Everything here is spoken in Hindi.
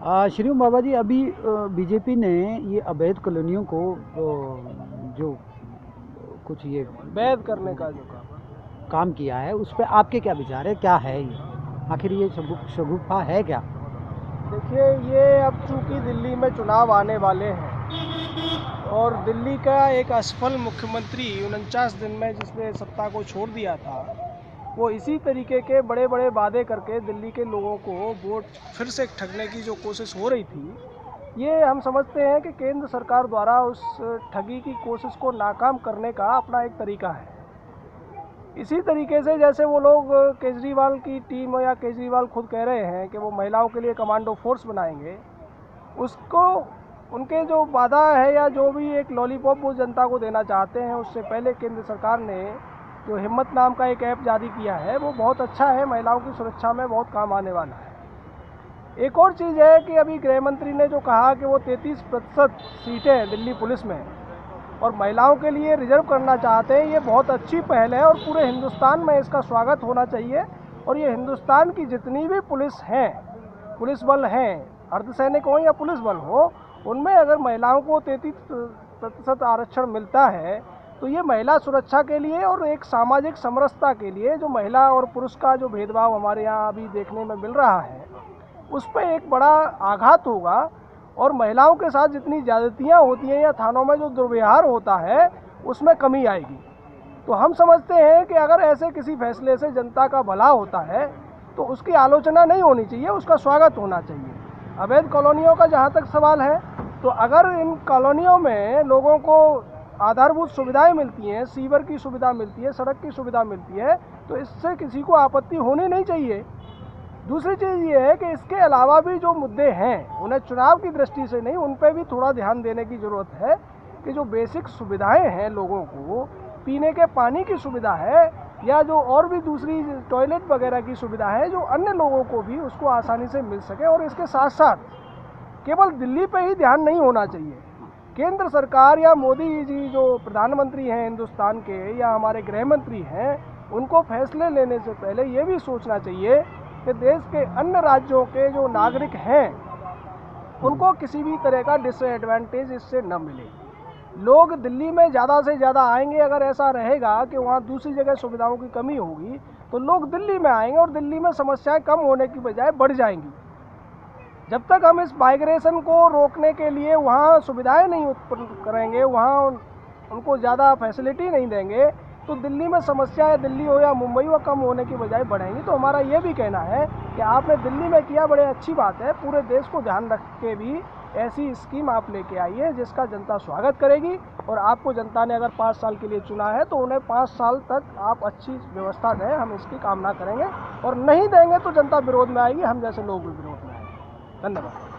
श्रीम बाबा जी, अभी बीजेपी ने ये अवैध कॉलोनियों को जो कुछ ये वैध करने का जो काम किया है, उस पर आपके क्या विचार है? क्या है ये? आखिर ये शगुफा है क्या? देखिए, ये अब चूंकि दिल्ली में चुनाव आने वाले हैं और दिल्ली का एक असफल मुख्यमंत्री 49 दिन में जिसने सत्ता को छोड़ दिया था, वो इसी तरीके के बड़े बड़े वादे करके दिल्ली के लोगों को वोट फिर से ठगने की जो कोशिश हो रही थी, ये हम समझते हैं कि केंद्र सरकार द्वारा उस ठगी की कोशिश को नाकाम करने का अपना एक तरीका है। इसी तरीके से जैसे वो लोग केजरीवाल की टीम या केजरीवाल खुद कह रहे हैं कि वो महिलाओं के लिए कमांडो फोर्स बनाएंगे, उसको उनके जो वादा है या जो भी एक लॉलीपॉप वो जनता को देना चाहते हैं, उससे पहले केंद्र सरकार ने जो हिम्मत नाम का एक ऐप जारी किया है, वो बहुत अच्छा है, महिलाओं की सुरक्षा में बहुत काम आने वाला है। एक और चीज़ है कि अभी गृह मंत्री ने जो कहा कि वो 33% सीटें दिल्ली पुलिस में और महिलाओं के लिए रिजर्व करना चाहते हैं, ये बहुत अच्छी पहल है और पूरे हिंदुस्तान में इसका स्वागत होना चाहिए। और ये हिंदुस्तान की जितनी भी पुलिस बल हैं, अर्धसैनिक हो या पुलिस बल हो, उनमें अगर महिलाओं को 33% आरक्षण मिलता है तो ये महिला सुरक्षा के लिए और एक सामाजिक समरसता के लिए, जो महिला और पुरुष का जो भेदभाव हमारे यहाँ अभी देखने में मिल रहा है, उस पर एक बड़ा आघात होगा और महिलाओं के साथ जितनी ज़्यादतियाँ होती हैं या थानों में जो दुर्व्यवहार होता है, उसमें कमी आएगी। तो हम समझते हैं कि अगर ऐसे किसी फैसले से जनता का भला होता है तो उसकी आलोचना नहीं होनी चाहिए, उसका स्वागत होना चाहिए। अवैध कॉलोनियों का जहाँ तक सवाल है, तो अगर इन कॉलोनियों में लोगों को आधारभूत सुविधाएं मिलती हैं, सीवर की सुविधा मिलती है, सड़क की सुविधा मिलती है, तो इससे किसी को आपत्ति होनी नहीं चाहिए। दूसरी चीज़ ये है कि इसके अलावा भी जो मुद्दे हैं, उन्हें चुनाव की दृष्टि से नहीं, उन पर भी थोड़ा ध्यान देने की ज़रूरत है कि जो बेसिक सुविधाएं हैं, लोगों को पीने के पानी की सुविधा है या जो और भी दूसरी टॉयलेट वगैरह की सुविधा है, जो अन्य लोगों को भी उसको आसानी से मिल सके। और इसके साथ साथ केवल दिल्ली पे ही ध्यान नहीं होना चाहिए, केंद्र सरकार या मोदी जी जो प्रधानमंत्री हैं हिंदुस्तान के या हमारे गृह मंत्री हैं, उनको फैसले लेने से पहले ये भी सोचना चाहिए कि देश के अन्य राज्यों के जो नागरिक हैं उनको किसी भी तरह का डिसएडवांटेज इससे न मिले। लोग दिल्ली में ज़्यादा से ज़्यादा आएंगे, अगर ऐसा रहेगा कि वहाँ दूसरी जगह सुविधाओं की कमी होगी तो लोग दिल्ली में आएंगे और दिल्ली में समस्याएं कम होने की बजाय बढ़ जाएंगी। जब तक हम इस माइग्रेशन को रोकने के लिए वहाँ सुविधाएं नहीं उत्पन्न करेंगे, वहाँ उनको ज़्यादा फैसिलिटी नहीं देंगे, तो दिल्ली में समस्याएं, दिल्ली हो या मुंबई हो, कम होने की बजाय बढ़ेंगी। तो हमारा ये भी कहना है कि आपने दिल्ली में किया, बड़े अच्छी बात है, पूरे देश को ध्यान रख के भी ऐसी स्कीम आप लेके आइए जिसका जनता स्वागत करेगी। और आपको जनता ने अगर 5 साल के लिए चुना है तो उन्हें 5 साल तक आप अच्छी व्यवस्था दें, हम इसकी कामना करेंगे। और नहीं देंगे तो जनता विरोध में आएगी, हम जैसे लोग भी विरोध में आएंगे। धन्यवाद।